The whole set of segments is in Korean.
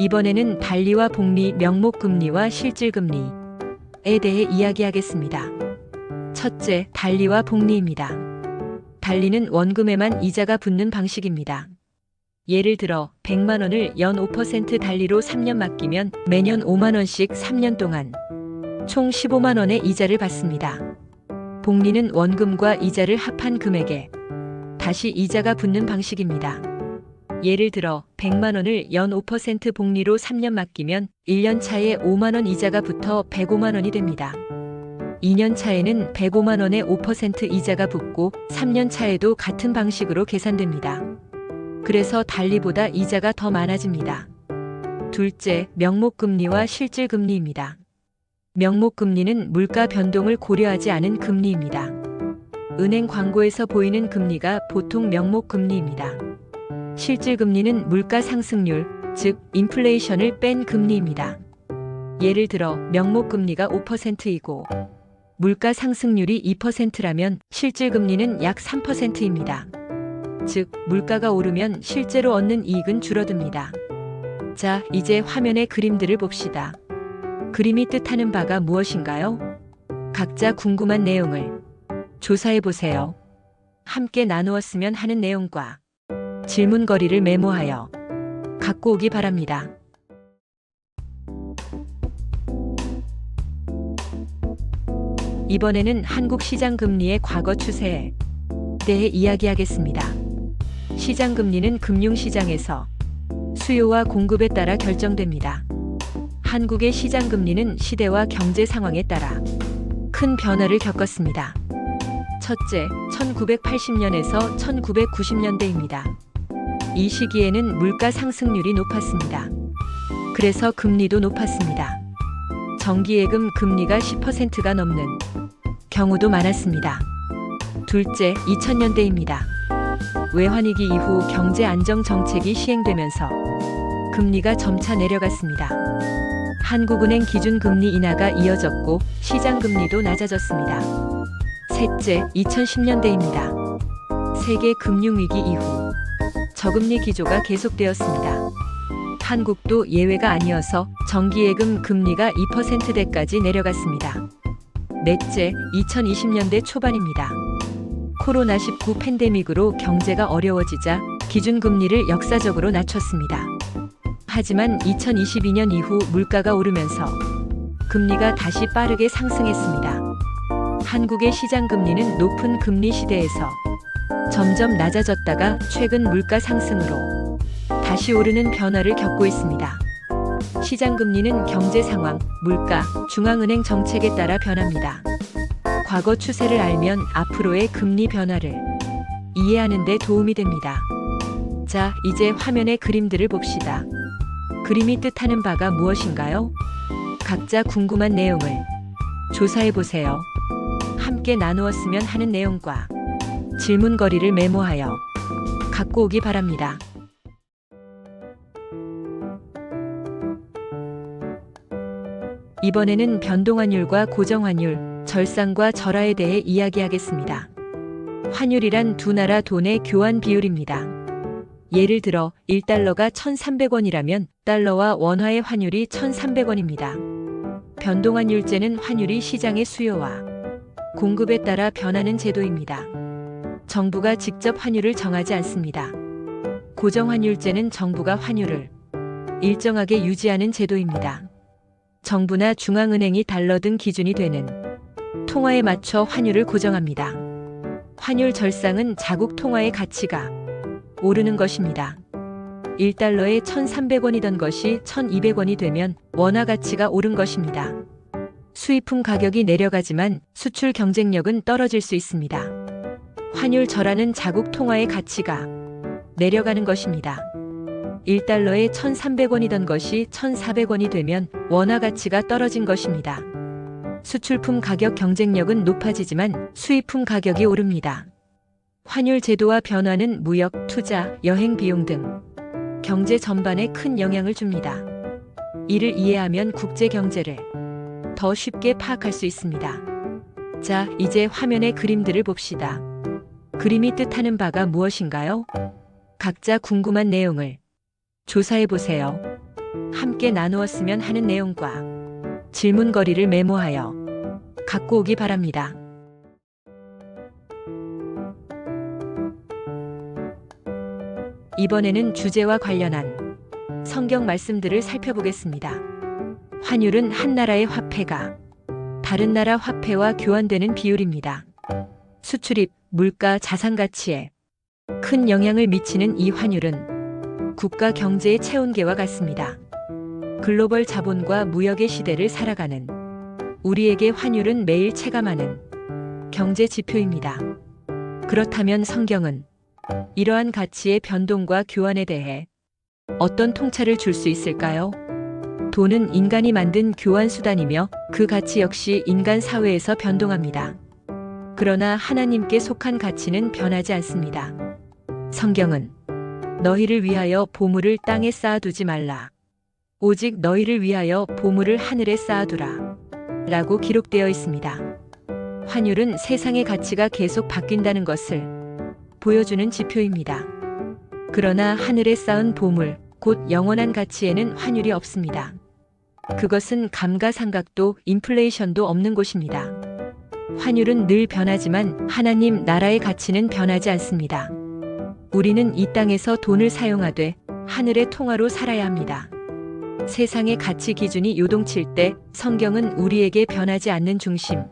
이번에는 달리와 복리, 명목금리와 실질금리에 대해 이야기하겠습니다. 첫째, 달리와 복리입니다. 달리는 원금에만 이자가 붙는 방식입니다. 예를 들어 100만 원을 연 5% 달리로 3년 맡기면 매년 5만 원씩 3년 동안 총 15만 원의 이자를 받습니다. 복리는 원금과 이자를 합한 금액에 다시 이자가 붙는 방식입니다. 예를 들어 100만 원을 연 5% 복리로 3년 맡기면 1년 차에 5만 원 이자가 붙어 105만 원이 됩니다. 2년 차에는 105만 원의 5% 이자가 붙고 3년 차에도 같은 방식으로 계산됩니다. 그래서 달리보다 이자가 더 많아집니다. 둘째, 명목금리와 실질금리입니다. 명목금리는 물가 변동을 고려하지 않은 금리입니다. 은행 광고에서 보이는 금리가 보통 명목금리입니다. 실질금리는 물가 상승률, 즉 인플레이션을 뺀 금리입니다. 예를 들어 명목금리가 5%이고 물가 상승률이 2%라면 실질금리는 약 3%입니다. 즉 물가가 오르면 실제로 얻는 이익은 줄어듭니다. 자, 이제 화면의 그림들을 봅시다. 그림이 뜻하는 바가 무엇인가요? 각자 궁금한 내용을 조사해보세요. 함께 나누었으면 하는 내용과 질문거리를 메모하여 갖고 오기 바랍니다. 이번에는 한국 시장금리의 과거 추세에 대해 이야기하겠습니다. 시장금리는 금융시장에서 수요와 공급에 따라 결정됩니다. 한국의 시장금리는 시대와 경제 상황에 따라 큰 변화를 겪었습니다. 첫째, 1980년에서 1990년대입니다. 이 시기에는 물가 상승률이 높았습니다. 그래서 금리도 높았습니다. 정기예금 금리가 10%가 넘는 경우도 많았습니다. 둘째, 2000년대입니다. 외환위기 이후 경제 안정 정책이 시행되면서 금리가 점차 내려갔습니다. 한국은행 기준금리 인하가 이어졌고 시장금리도 낮아졌습니다. 셋째, 2010년대입니다. 세계 금융위기 이후 저금리 기조가 계속되었습니다. 한국도 예외가 아니어서 정기예금 금리가 2%대까지 내려갔습니다. 넷째, 2020년대 초반입니다. 코로나19 팬데믹으로 경제가 어려워지자 기준금리를 역사적으로 낮췄습니다. 하지만 2022년 이후 물가가 오르면서 금리가 다시 빠르게 상승했습니다. 한국의 시장금리는 높은 금리 시대에서 점점 낮아졌다가 최근 물가 상승으로 다시 오르는 변화를 겪고 있습니다. 시장금리는 경제 상황, 물가, 중앙은행 정책에 따라 변합니다. 과거 추세를 알면 앞으로의 금리 변화를 이해하는 데 도움이 됩니다. 자, 이제 화면의 그림들을 봅시다. 그림이 뜻하는 바가 무엇인가요? 각자 궁금한 내용을 조사해보세요. 함께 나누었으면 하는 내용과 질문거리를 메모하여 갖고 오기 바랍니다. 이번에는 변동환율과 고정환율, 절상과 절하에 대해 이야기하겠습니다. 환율이란 두 나라 돈의 교환 비율입니다. 예를 들어 1달러가 1,300원이라면 달러와 원화의 환율이 1,300원입니다. 변동환율제는 환율이 시장의 수요와 공급에 따라 변하는 제도입니다. 정부가 직접 환율을 정하지 않습니다. 고정환율제는 정부가 환율을 일정하게 유지하는 제도입니다. 정부나 중앙은행이 달러 등 기준이 되는 통화에 맞춰 환율을 고정합니다. 환율 절상은 자국 통화의 가치가 오르는 것입니다. 1달러에 1,300원이던 것이 1,200원이 되면 원화 가치가 오른 것입니다. 수입품 가격이 내려가지만 수출 경쟁력은 떨어질 수 있습니다. 환율 절하는 자국 통화의 가치가 내려가는 것입니다. 1달러에 1,300원이던 것이 1,400원이 되면 원화 가치가 떨어진 것입니다. 수출품 가격 경쟁력은 높아지지만 수입품 가격이 오릅니다. 환율 제도와 변화는 무역, 투자, 여행 비용 등 경제 전반에 큰 영향을 줍니다. 이를 이해하면 국제 경제를 더 쉽게 파악할 수 있습니다. 자, 이제 화면의 그림들을 봅시다. 그림이 뜻하는 바가 무엇인가요? 각자 궁금한 내용을 조사해 보세요. 함께 나누었으면 하는 내용과 질문거리를 메모하여 갖고 오기 바랍니다. 이번에는 주제와 관련한 성경 말씀들을 살펴보겠습니다. 환율은 한 나라의 화폐가 다른 나라 화폐와 교환되는 비율입니다. 수출입, 물가, 자산 가치에 큰 영향을 미치는 이 환율은 국가 경제의 체온계와 같습니다. 글로벌 자본과 무역의 시대를 살아가는 우리에게 환율은 매일 체감하는 경제 지표입니다. 그렇다면 성경은 이러한 가치의 변동과 교환에 대해 어떤 통찰을 줄 수 있을까요? 돈은 인간이 만든 교환 수단이며 그 가치 역시 인간 사회에서 변동합니다. 그러나 하나님께 속한 가치는 변하지 않습니다. 성경은 너희를 위하여 보물을 땅에 쌓아두지 말라. 오직 너희를 위하여 보물을 하늘에 쌓아두라. 라고 기록되어 있습니다. 환율은 세상의 가치가 계속 바뀐다는 것을 보여주는 지표입니다. 그러나 하늘에 쌓은 보물, 곧 영원한 가치에는 환율이 없습니다. 그것은 감가상각도 인플레이션도 없는 곳입니다. 환율은 늘 변하지만 하나님 나라의 가치는 변하지 않습니다. 우리는 이 땅에서 돈을 사용하되 하늘의 통화로 살아야 합니다. 세상의 가치 기준이 요동칠 때 성경은 우리에게 변하지 않는 중심,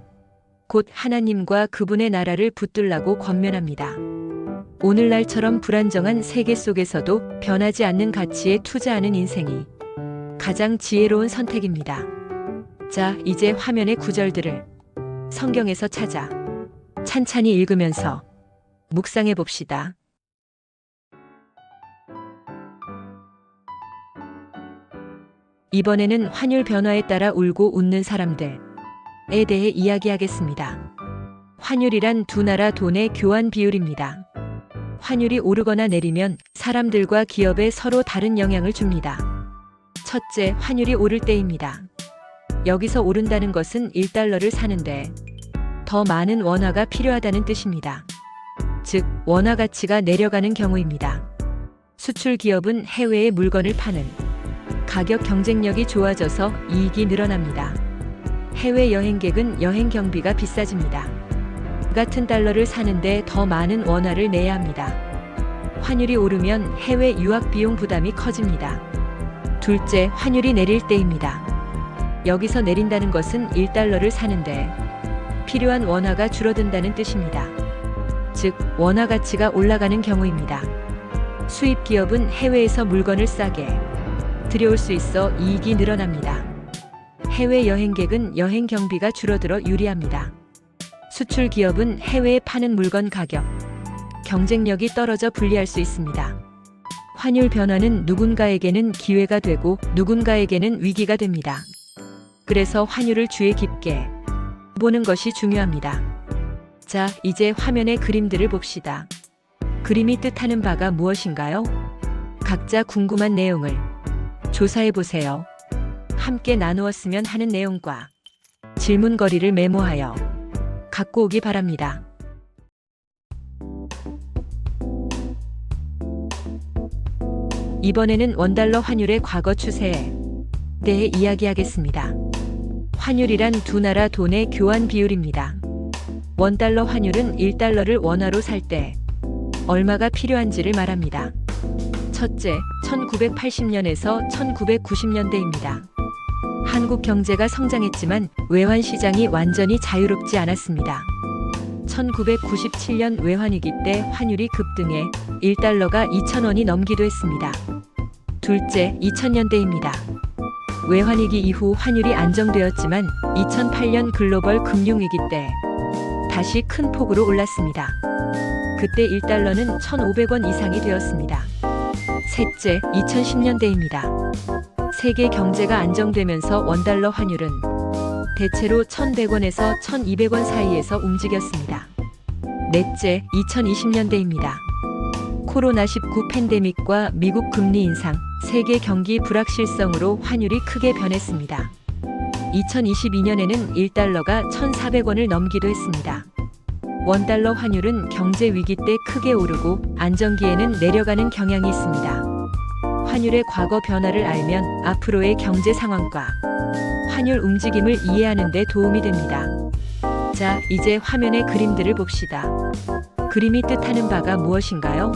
곧 하나님과 그분의 나라를 붙들라고 권면합니다. 오늘날처럼 불안정한 세계 속에서도 변하지 않는 가치에 투자하는 인생이 가장 지혜로운 선택입니다. 자, 이제 화면의 구절들을 성경에서 찾아 찬찬히 읽으면서 묵상해 봅시다. 이번에는 환율 변화에 따라 울고 웃는 사람들에 대해 이야기하겠습니다. 환율이란 두 나라 돈의 교환 비율입니다. 환율이 오르거나 내리면 사람들과 기업에 서로 다른 영향을 줍니다. 첫째, 환율이 오를 때입니다. 여기서 오른다는 것은 1달러를 사는데 더 많은 원화가 필요하다는 뜻입니다. 즉, 원화 가치가 내려가는 경우입니다. 수출 기업은 해외에 물건을 파는 가격 경쟁력이 좋아져서 이익이 늘어납니다. 해외 여행객은 여행 경비가 비싸집니다. 같은 달러를 사는데 더 많은 원화를 내야 합니다. 환율이 오르면 해외 유학 비용 부담이 커집니다. 둘째, 환율이 내릴 때입니다. 여기서 내린다는 것은 1달러를 사는데 필요한 원화가 줄어든다는 뜻입니다. 즉, 원화 가치가 올라가는 경우입니다. 수입 기업은 해외에서 물건을 싸게 들여올 수 있어 이익이 늘어납니다. 해외 여행객은 여행 경비가 줄어들어 유리합니다. 수출 기업은 해외에 파는 물건 가격, 경쟁력이 떨어져 불리할 수 있습니다. 환율 변화는 누군가에게는 기회가 되고 누군가에게는 위기가 됩니다. 그래서 환율을 주의 깊게 보는 것이 중요합니다. 자, 이제 화면의 그림들을 봅시다. 그림이 뜻하는 바가 무엇인가요? 각자 궁금한 내용을 조사해 보세요. 함께 나누었으면 하는 내용과 질문거리를 메모하여 갖고 오기 바랍니다. 이번에는 원달러 환율의 과거 추세에 대해 이야기하겠습니다. 환율이란 두 나라 돈의 교환 비율입니다. 원달러 환율은 1달러를 원화로 살 때 얼마가 필요한지를 말합니다. 첫째, 1980년에서 1990년대입니다. 한국 경제가 성장했지만 외환 시장이 완전히 자유롭지 않았습니다. 1997년 외환위기 때 환율이 급등해 1달러가 2,000원이 넘기도 했습니다. 둘째, 2000년대입니다. 외환위기 이후 환율이 안정되었지만 2008년 글로벌 금융위기 때 다시 큰 폭으로 올랐습니다. 그때 1달러는 1,500원 이상이 되었습니다. 셋째, 2010년대입니다. 세계 경제가 안정되면서 원달러 환율은 대체로 1,100원에서 1,200원 사이에서 움직였습니다. 넷째, 2020년대입니다. 코로나19 팬데믹과 미국 금리 인상, 세계 경기 불확실성으로 환율이 크게 변했습니다. 2022년에는 1달러가 1,400원을 넘기도 했습니다. 원달러 환율은 경제 위기 때 크게 오르고 안정기에는 내려가는 경향이 있습니다. 환율의 과거 변화를 알면 앞으로의 경제 상황과 환율 움직임을 이해하는 데 도움이 됩니다. 자, 이제 화면의 그림들을 봅시다. 그림이 뜻하는 바가 무엇인가요?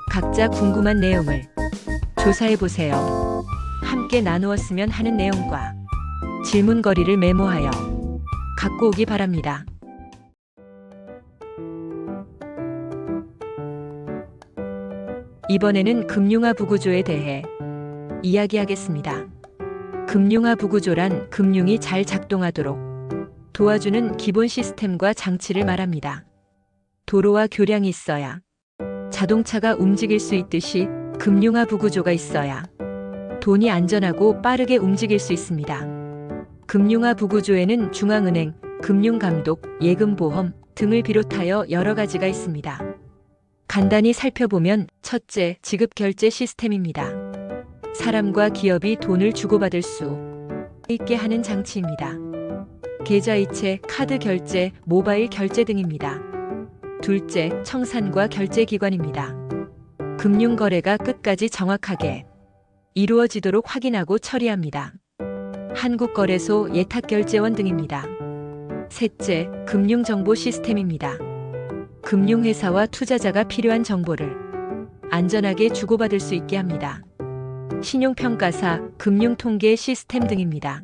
각자 궁금한 내용을 조사해 보세요. 함께 나누었으면 하는 내용과 질문거리를 메모하여 갖고 오기 바랍니다. 이번에는 금융화 부구조에 대해 이야기하겠습니다. 금융화 부구조란 금융이 잘 작동하도록 도와주는 기본 시스템과 장치를 말합니다. 도로와 교량이 있어야 자동차가 움직일 수 있듯이 금융화 부구조가 있어야 돈이 안전하고 빠르게 움직일 수 있습니다. 금융화 부구조에는 중앙은행, 금융감독, 예금보험 등을 비롯하여 여러 가지가 있습니다. 간단히 살펴보면 첫째, 지급결제 시스템입니다. 사람과 기업이 돈을 주고받을 수 있게 하는 장치입니다. 계좌이체, 카드 결제, 모바일 결제 등입니다. 둘째, 청산과 결제기관입니다. 금융거래가 끝까지 정확하게 이루어지도록 확인하고 처리합니다. 한국거래소, 예탁결제원 등입니다. 셋째, 금융정보 시스템입니다. 금융회사와 투자자가 필요한 정보를 안전하게 주고받을 수 있게 합니다. 신용평가사, 금융통계 시스템 등입니다.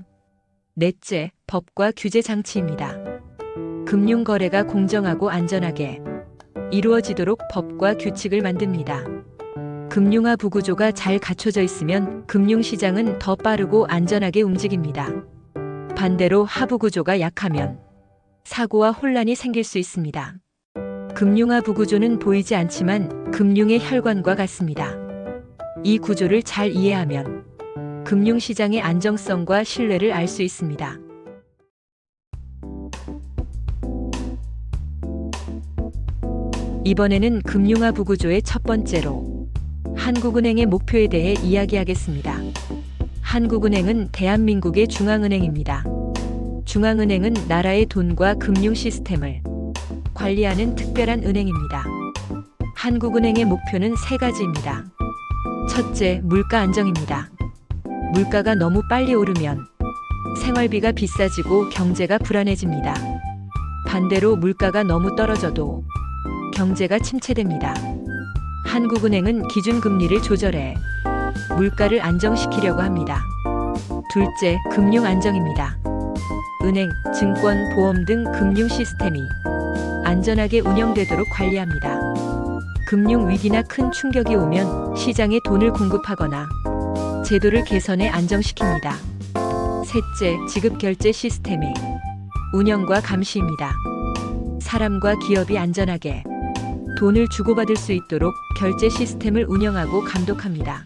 넷째, 법과 규제 장치입니다. 금융거래가 공정하고 안전하게 이루어지도록 법과 규칙을 만듭니다. 금융화 부구조가 잘 갖춰져 있으면 금융시장은 더 빠르고 안전하게 움직입니다. 반대로 하부구조가 약하면 사고와 혼란이 생길 수 있습니다. 금융화 부구조는 보이지 않지만 금융의 혈관과 같습니다. 이 구조를 잘 이해하면 금융시장의 안정성과 신뢰를 알 수 있습니다. 이번에는 금융화 부구조의 첫 번째로 한국은행의 목표에 대해 이야기하겠습니다. 한국은행은 대한민국의 중앙은행입니다. 중앙은행은 나라의 돈과 금융 시스템을 관리하는 특별한 은행입니다. 한국은행의 목표는 세 가지입니다. 첫째, 물가 안정입니다. 물가가 너무 빨리 오르면 생활비가 비싸지고 경제가 불안해집니다. 반대로 물가가 너무 떨어져도 경제가 침체됩니다. 한국은행은 기준금리를 조절해 물가를 안정시키려고 합니다. 둘째, 금융 안정입니다. 은행, 증권, 보험 등 금융 시스템이 안전하게 운영되도록 관리합니다. 금융 위기나 큰 충격이 오면 시장에 돈을 공급하거나 제도를 개선해 안정시킵니다. 셋째, 지급결제 시스템의 운영과 감시입니다. 사람과 기업이 안전하게 돈을 주고받을 수 있도록 결제 시스템을 운영하고 감독합니다.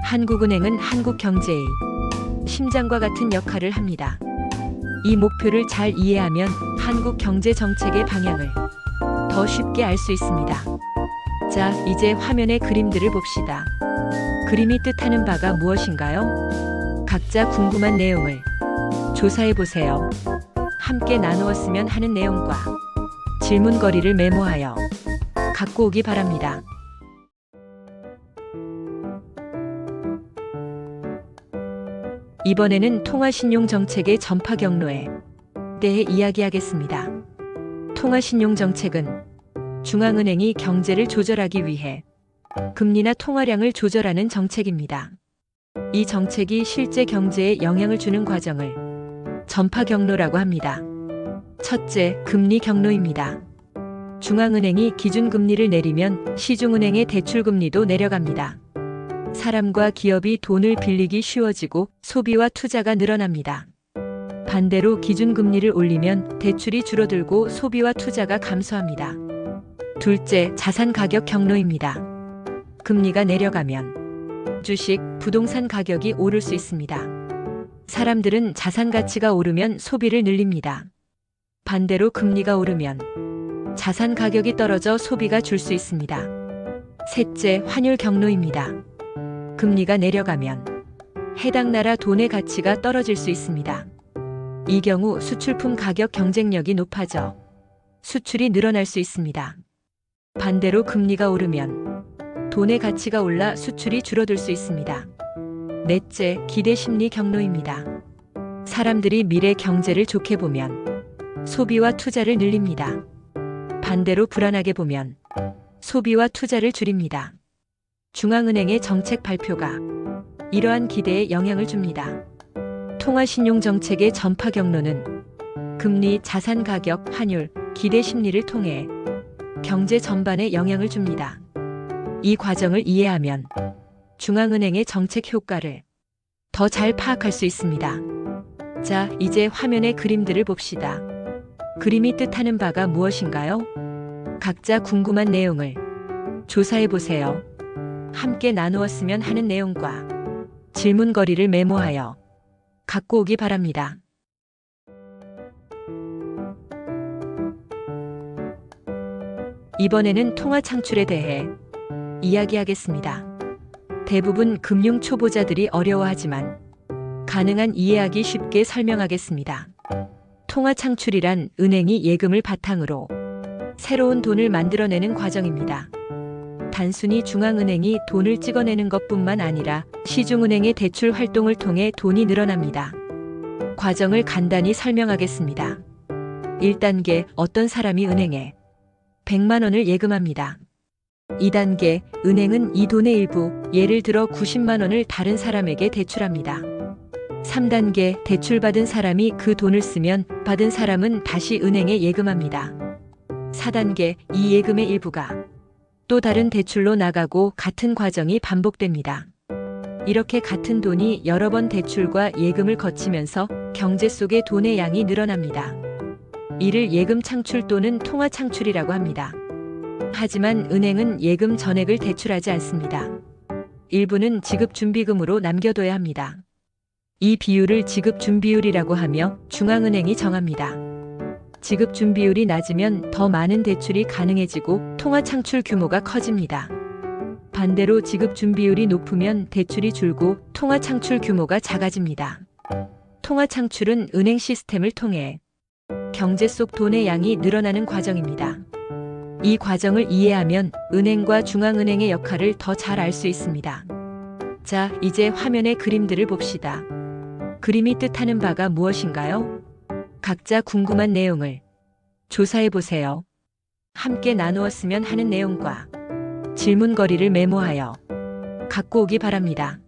한국은행은 한국 경제의 심장과 같은 역할을 합니다. 이 목표를 잘 이해하면 한국 경제 정책의 방향을 더 쉽게 알 수 있습니다. 자, 이제 화면의 그림들을 봅시다. 그림이 뜻하는 바가 무엇인가요? 각자 궁금한 내용을 조사해 보세요. 함께 나누었으면 하는 내용과 질문거리를 메모하여 갖고 오기 바랍니다. 이번에는 통화신용정책의 전파 경로에 대해 이야기하겠습니다. 통화신용정책은 중앙은행이 경제를 조절하기 위해 금리나 통화량을 조절하는 정책입니다. 이 정책이 실제 경제에 영향을 주는 과정을 전파 경로라고 합니다. 첫째, 금리 경로입니다. 중앙은행이 기준금리를 내리면 시중은행의 대출금리도 내려갑니다. 사람과 기업이 돈을 빌리기 쉬워지고 소비와 투자가 늘어납니다. 반대로 기준금리를 올리면 대출이 줄어들고 소비와 투자가 감소합니다. 둘째, 자산 가격 경로입니다. 금리가 내려가면 주식, 부동산 가격이 오를 수 있습니다. 사람들은 자산 가치가 오르면 소비를 늘립니다. 반대로 금리가 오르면 자산 가격이 떨어져 소비가 줄 수 있습니다. 셋째, 환율 경로입니다. 금리가 내려가면 해당 나라 돈의 가치가 떨어질 수 있습니다. 이 경우 수출품 가격 경쟁력이 높아져 수출이 늘어날 수 있습니다. 반대로 금리가 오르면 돈의 가치가 올라 수출이 줄어들 수 있습니다. 넷째, 기대 심리 경로입니다. 사람들이 미래 경제를 좋게 보면 소비와 투자를 늘립니다. 반대로 불안하게 보면 소비와 투자를 줄입니다. 중앙은행의 정책 발표가 이러한 기대에 영향을 줍니다. 통화신용 정책의 전파 경로는 금리, 자산 가격, 환율, 기대 심리를 통해 경제 전반에 영향을 줍니다. 이 과정을 이해하면 중앙은행의 정책 효과를 더 잘 파악할 수 있습니다. 자, 이제 화면의 그림들을 봅시다. 그림이 뜻하는 바가 무엇인가요? 각자 궁금한 내용을 조사해 보세요. 함께 나누었으면 하는 내용과 질문거리를 메모하여 갖고 오기 바랍니다. 이번에는 통화 창출에 대해 이야기하겠습니다. 대부분 금융 초보자들이 어려워하지만 가능한 이해하기 쉽게 설명하겠습니다. 통화 창출이란 은행이 예금을 바탕으로 새로운 돈을 만들어내는 과정입니다. 단순히 중앙은행이 돈을 찍어내는 것뿐만 아니라 시중은행의 대출 활동을 통해 돈이 늘어납니다. 과정을 간단히 설명하겠습니다. 1단계, 어떤 사람이 은행에 100만 원을 예금합니다. 2단계, 은행은 이 돈의 일부, 예를 들어 90만 원을 다른 사람에게 대출합니다. 3단계, 대출받은 사람이 그 돈을 쓰면 받은 사람은 다시 은행에 예금합니다. 4단계, 이 예금의 일부가 또 다른 대출로 나가고 같은 과정이 반복됩니다. 이렇게 같은 돈이 여러 번 대출과 예금을 거치면서 경제 속의 돈의 양이 늘어납니다. 이를 예금 창출 또는 통화 창출이라고 합니다. 하지만 은행은 예금 전액을 대출하지 않습니다. 일부는 지급준비금으로 남겨둬야 합니다. 이 비율을 지급준비율이라고 하며 중앙은행이 정합니다. 지급준비율이 낮으면 더 많은 대출이 가능해지고 통화 창출 규모가 커집니다. 반대로 지급준비율이 높으면 대출이 줄고 통화 창출 규모가 작아집니다. 통화 창출은 은행 시스템을 통해 경제 속 돈의 양이 늘어나는 과정입니다. 이 과정을 이해하면 은행과 중앙은행의 역할을 더 잘 알 수 있습니다. 자, 이제 화면의 그림들을 봅시다. 그림이 뜻하는 바가 무엇인가요? 각자 궁금한 내용을 조사해 보세요. 함께 나누었으면 하는 내용과 질문거리를 메모하여 갖고 오기 바랍니다.